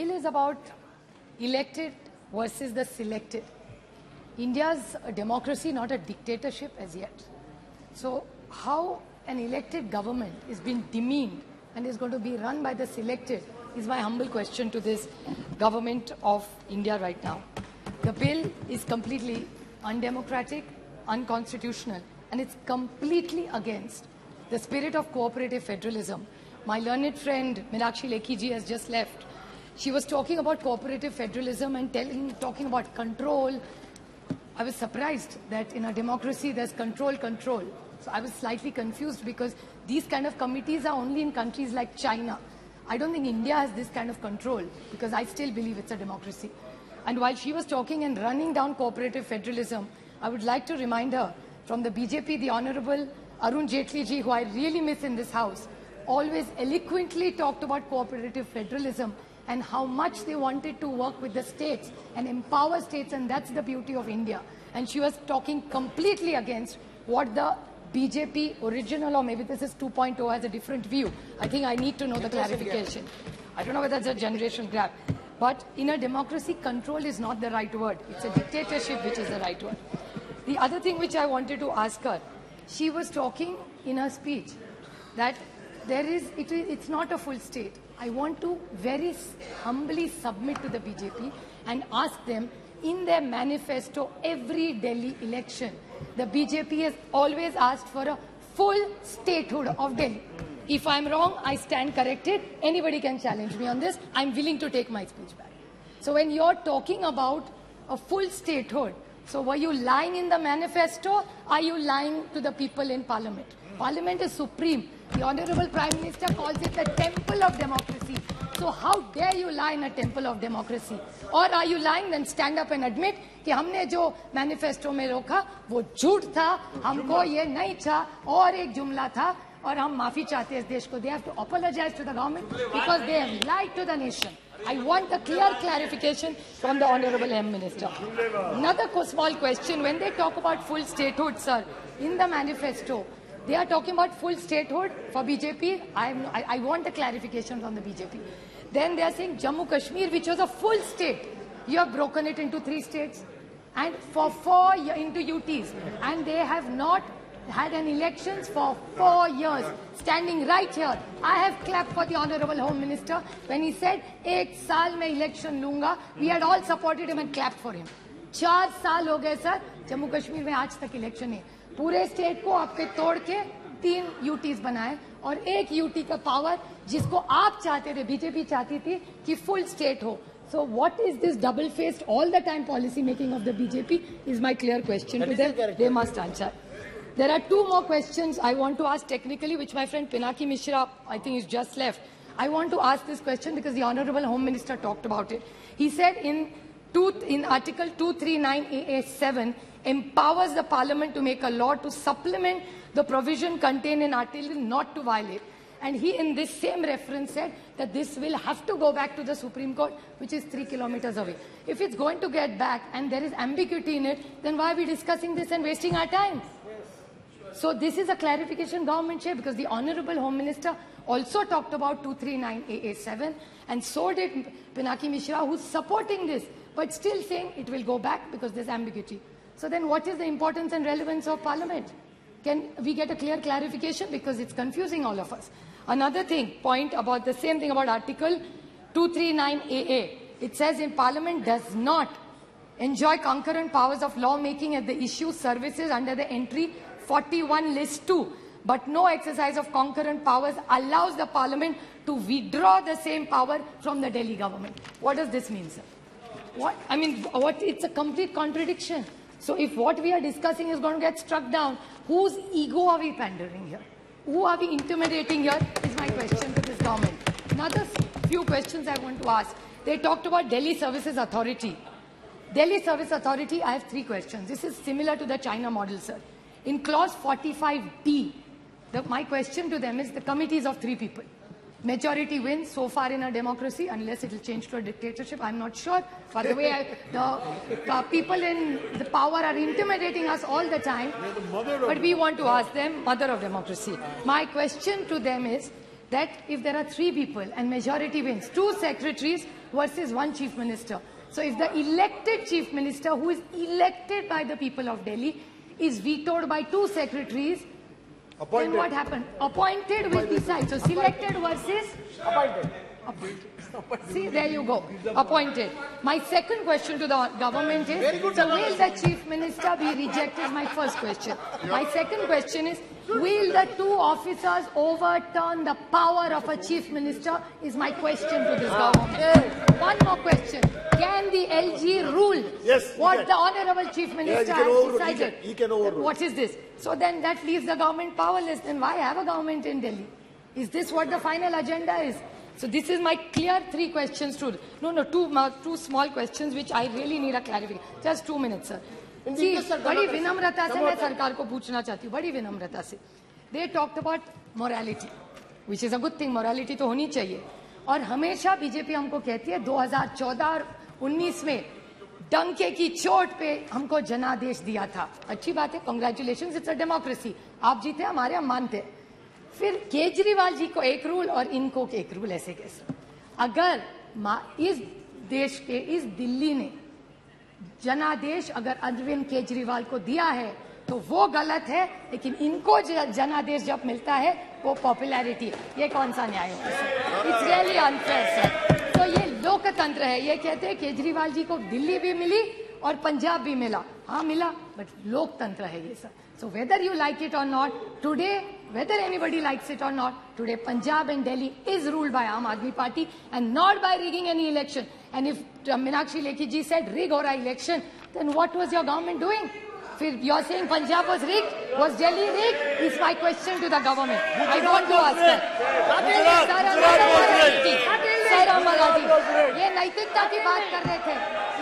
bill is about elected versus the selected. India's a democracy, not a dictatorship as yet. So how an elected government is being demeaned and is going to be run by the selected is my humble question to this government of India right now. The bill is completely undemocratic, unconstitutional, and it's completely against the spirit of cooperative federalism. My learned friend Meenakshi Lekhi ji has just left. She was talking about cooperative federalism and talking about control. I was surprised that in a democracy there's control. So I was slightly confused because these kind of committees are only in countries like China. I don't think India has this kind of control because I still believe it's a democracy. And while she was talking and running down cooperative federalism, I would like to remind her from the BJP, the Honorable Arun Jaitley ji, who I really miss in this house, always eloquently talked about cooperative federalism and how much they wanted to work with the states and empower states, and that's the beauty of India. And she was talking completely against what the BJP original, or maybe this is 2.0, has a different view. I think I need to know the clarification. I don't know whether it's a generation gap. But in a democracy, control is not the right word. It's a dictatorship which is the right word. The other thing which I wanted to ask her, she was talking in her speech that it's not a full state. I want to very humbly submit to the BJP and ask them, in their manifesto, every Delhi election, the BJP has always asked for a full statehood of Delhi. If I'm wrong, I stand corrected. Anybody can challenge me on this. I'm willing to take my speech back. So when you're talking about a full statehood, so were you lying in the manifesto? Are you lying to the people in Parliament? Parliament is supreme. The Honorable Prime Minister calls it the temple of democracy. So how dare you lie in a temple of democracy? Or are you lying? Then stand up and admit कि हमने जो manifesto में रोका वो झूठ था, हमको ये नहीं था, और एक जुमला था, और हम माफी चाहते हैं इस देश को. They have to apologize to the government because they have lied to the nation. I want a clear clarification from the Honorable M Minister. Another small question: when they talk about full statehood, sir, in the manifesto, they are talking about full statehood for BJP. I want a clarification from the BJP. Then they are saying Jammu Kashmir, which was a full state, you have broken it into 3 states and for 4 into UTs, and they have not had an elections for 4 years. Standing right here, I have clapped for the Honorable Home Minister when he said, "Ek saal mein election lunga." We had all supported him and clapped for him. 4 साल हो गए sir, Jammu Kashmir में आज तक election नहीं. पूरे state को आपके तोड़ के 3 यूटीज बनाए और 1 यूटी का पावर जिसको आप चाहते थे, बीजेपी चाहती थी कि फुल स्टेट हो. So what is this double-faced all the time policy making of the BJP is my clear question to them. They must answer. There are 2 more questions I want to ask technically, which my friend Pinaki Mishra, I think, is just left. I want to ask this question because the Honorable Home Minister talked about it. He said in Article 239AA7 empowers the Parliament to make a law to supplement the provision contained in Article not to violate. And he, in this same reference, said that this will have to go back to the Supreme Court, which is 3 kilometers away. If it's going to get back and there is ambiguity in it, then why are we discussing this and wasting our time? So this is a clarification government share, because the Honorable Home Minister also talked about 239AA7, and so did Pinaki Mishra, who's supporting this, but still saying it will go back because there's ambiguity. So then what is the importance and relevance of Parliament? Can we get a clear clarification, because it's confusing all of us? Another point about the same thing about Article 239AA. It says in Parliament does not enjoy concurrent powers of lawmaking as the issue services under the entry 41 list 2, but no exercise of concurrent powers allows the Parliament to withdraw the same power from the Delhi government. What does this mean, sir? It's a complete contradiction. So if what we are discussing is going to get struck down, whose ego are we pandering here? Who are we intimidating here is my question to this government. Another few questions I want to ask. They talked about Delhi Services Authority. Delhi Service Authority, I have 3 questions. This is similar to the China model, sir. In clause 45D, my question to them is the committees of 3 people. Majority wins so far in a democracy, unless it will change to a dictatorship. I'm not sure. By the way, the people in the power are intimidating us all the time. But we want to ask them, mother of democracy. My question to them is, that if there are 3 people and majority wins, 2 secretaries versus 1 chief minister. So if the elected chief minister, who is elected by the people of Delhi, is vetoed by 2 secretaries, then what happened? Appointed will decide. So selected versus appointed. See, there you go. Appointed. My second question to the government is, so will the chief minister be rejected? My first question. My second question is, will the 2 officers overturn the power of a chief minister? Is my question to this government. One more question. Can the LG rule what the honorable chief minister has decided? He can overrule. What is this? So then that leaves the government powerless. Then why have a government in Delhi? Is this what the final agenda is? So this is my clear 3 questions to, two small questions which I really need a clarification. Just 2 minutes, sir. See, बड़ी विनम्रता से मैं सरकार को पूछना चाहती हूँ, बड़ी विनम्रता से. They talked about morality, which is a good thing. Morality तो होनी चाहिए. और हमेशा बीजेपी हमको कहती है 2014 और 19 में डंके की चोट पे हमको जनादेश दिया था. अच्छी बात है, कांग्रेचुलेशंस, इट्स अ डेमोक्रेसी. आप जीते, हमारे हम मानते. फिर केजरीवाल जी को एक रूल और इनको एक रूल, ऐसे कैसे? अगर इस देश के, इस दिल्ली ने जनादेश अगर अरविंद केजरीवाल को दिया है तो वो गलत है, लेकिन इनको जनादेश जब मिलता है वो पॉपुलैरिटी है. ये कौन सा न्याय होगा sir? It's really unfair sir. तो ये लोकतंत्र है. ये कहते हैं केजरीवाल जी को दिल्ली भी मिली और पंजाब भी मिला. हाँ मिला, बट लोकतंत्र है ये sir. So whether you like it or not, today, whether anybody likes it or not, today Punjab and Delhi is ruled by Aam Aadmi Party and not by rigging any election. And if Meenakshi Lekhi ji said rig or election, then what was your government doing? You're saying Punjab was rigged? Was Delhi rigged? Is my question to the government. I want to ask that. Sir Amalati, ये नैतिकता की बात कर रहे थे.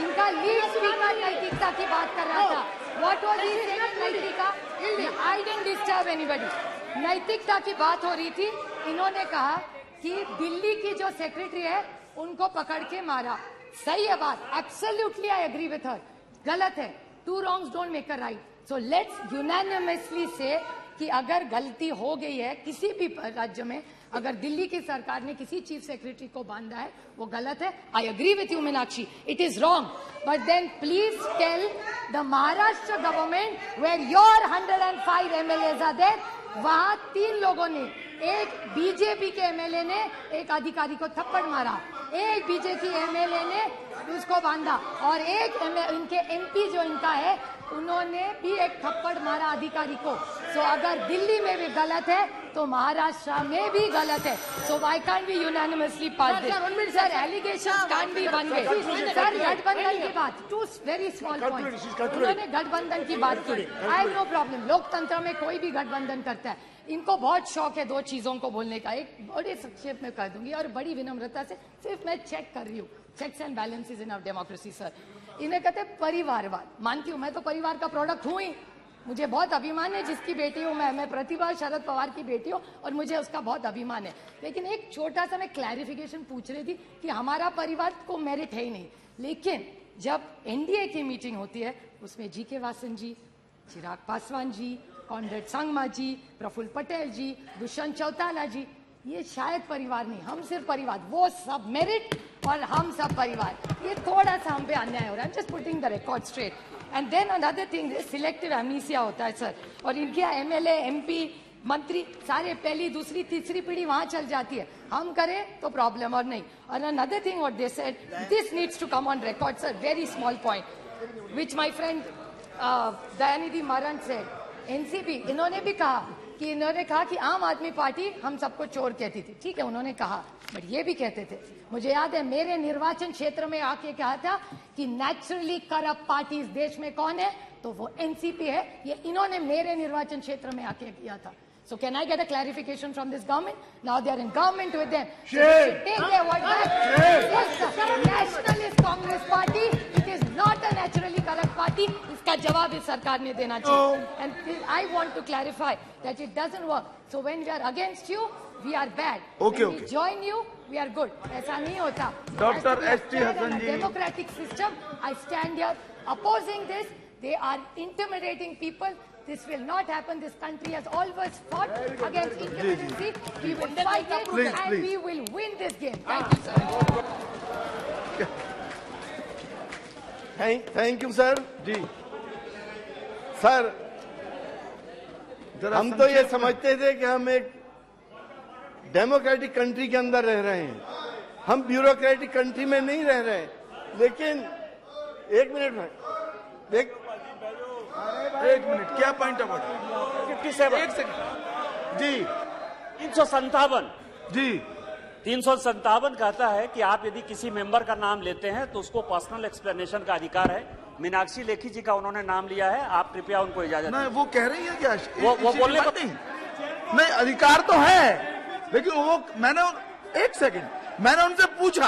इनका lead speaker नैतिकता की बात कर रहा था. What was he saying? नैतिकता? I didn't disturb anybody. नैतिकता की बात हो रही थी. इन्होंने कहा कि दिल्ली की जो सेक्रेटरी है उनको पकड़ के मारा. सही है बात. Absolutely I agree with her. गलत है. 2 wrongs don't make a right. So let's unanimously say कि अगर गलती हो गई है किसी भी राज्य में, अगर दिल्ली की सरकार ने किसी चीफ सेक्रेटरी को बांधा है, वो गलत है. I agree with you, Meenakshi. It is wrong. But then please tell the Maharashtra government where your 105 MLAs are there, वहाँ 3 लोगों ने, एक बीजेपी के एमएलए ने एक अधिकारी को थप्पड़ मारा, एक बीजेपी एमएलए ने उसको बांधा, और एक इनके एमपी जो इनका है उन्होंने भी एक थप्पड़ मारा अधिकारी को. सो अगर दिल्ली में भी गलत है तो महाराष्ट्र में भी गलत है. So why can't be unanimously pass this? Sir allegations can't be one way. Sir गठबंधन की बात, 2 वेरी स्मॉल पॉइंट. उन्होंने गठबंधन की बात की. I have no problem. लोकतंत्र में कोई भी गठबंधन करता है. इनको बहुत शौक है 2 चीजों को बोलने का. एक बड़े संक्षेप में कर दूंगी और बड़ी विनम्रता से, सिर्फ मैं चेक कर रही हूँ. Checks and balances in our democracy sir. इन्हें कहते हैं परिवारवाद. मानती हूँ, मैं तो परिवार का प्रोडक्ट हूँ ही. मुझे बहुत अभिमान है जिसकी बेटी हूँ मैं प्रतिभा शरद पवार की बेटी हूँ और मुझे उसका बहुत अभिमान है. लेकिन एक छोटा सा मैं क्लैरिफिकेशन पूछ रही थी कि हमारा परिवार को मेरिट है ही नहीं. लेकिन जब एनडीए की मीटिंग होती है उसमें जी.के. वासन जी, चिराग पासवान जी, कॉमरेड संगमा जी, प्रफुल्ल पटेल जी, दुष्यंत चौटाला जी, ये शायद परिवार नहीं, हम सिर्फ परिवार. वो सब मेरिट और हम सब परिवार. ये थोड़ा सा हम पे अन्याय हो रहा है. Just putting the record straight. And then another thing, selective amnesia होता है सर. और इनके एमएलए, एमपी, मंत्री सारे पहली, दूसरी, तीसरी पीढ़ी वहां चल जाती है. हम करें तो प्रॉब्लम और नहीं. और another thing what they said, this needs to come on record sir. Very small point which my friend Dayanidhi Maran said. NCP, इन्होंने भी कहा कि आम आदमी पार्टी हम सबको चोर कहती थी. ठीक है, उन्होंने कहा, बट ये भी कहते थे, मुझे याद है मेरे निर्वाचन क्षेत्र में आके कहा था कि नेचुरली करप्ट पार्टी इस देश में कौन है, तो वो एनसीपी है. ये इन्होंने मेरे निर्वाचन क्षेत्र में आके किया था. So can I get a clarification from this government? Now they are in government with them. So they should take their word back. Yes, Nationalist Congress Party, it is not a naturally corrupt party. इसका जवाब इस सरकार ने देना चाहिए. And I want to clarify that it doesn't work. So when we are against you, we are bad. When we join you, we are good. ऐसा नहीं होता. Dr. S.T. Hasan ji. Democratic system. I stand here opposing this. They are intimidating people. This will not happen. This country has always fought against incumbency. We will fight it and we will win this game. Thank you, sir. Thank you sir ji sir जरा हम तो ये समझते थे कि हम एक democratic country के अंदर रह रहे हैं, हम ब्यूरोक्रेटिक कंट्री में नहीं रह रहे हैं। लेकिन एक मिनट क्या पॉइंट ऑफ ऑर्डर 57 एक सेकंड जी 357 जी 357 कहता है कि आप यदि किसी मेंबर का नाम लेते हैं तो उसको पर्सनल एक्सप्लेनेशन का अधिकार है। मीनाक्षी लेखी जी का उन्होंने नाम लिया है, आप कृपया उनको इजाजत नहीं वो कह रही है क्या वो बोलने को नहीं अधिकार तो है, लेकिन वो मैंने एक सेकंड मैंने उनसे पूछा,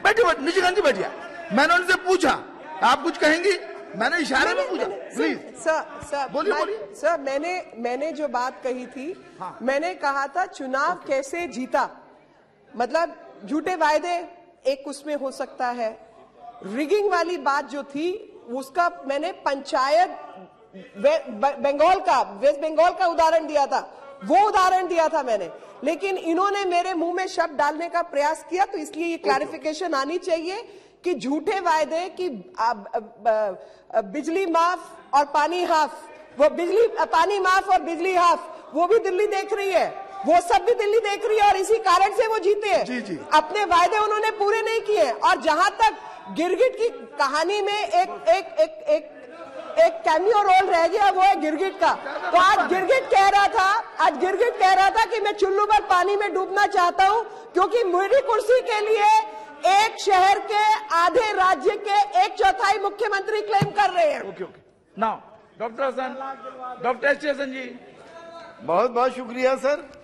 बैठे निशिकांत जी बैठिए, मैंने उनसे पूछा आप कुछ कहेंगी, मैंने इशारे में पूछा। प्लीज सर बोलिए सर मैंने जो बात कही थी, मैंने कहा था चुनाव कैसे जीता, मतलब झूठे वायदे एक उसमें हो सकता है, रिगिंग वाली बात जो थी उसका मैंने पंचायत वेस्ट बंगाल का उदाहरण दिया था, वो उदाहरण दिया था मैंने, लेकिन इन्होंने मेरे मुंह में शब्द डालने का प्रयास किया, तो इसलिए ये क्लैरिफिकेशन आनी चाहिए कि झूठे वायदे कि बिजली माफ और पानी हाफ, वो पानी माफ और बिजली हाफ, वो भी दिल्ली देख रही है, वो सब भी दिल्ली देख रही है और इसी कारण से वो जीते हैं। जी। अपने वायदे उन्होंने पूरे नहीं किए। और जहां तक गिरगिट की कहानी में एक कैमियो रोल रह गया, वो है गिरगिट का। तो आज गिरगिट कह रहा था कि मैं चुल्लू पर पानी में डूबना चाहता हूं, क्योंकि मेरी कुर्सी के लिए एक शहर के आधे राज्य के 1/4 मुख्यमंत्री क्लेम कर रहे हैं। Okay now doctor Hasan, doctor S T Hasan ji बहुत बहुत शुक्रिया सर।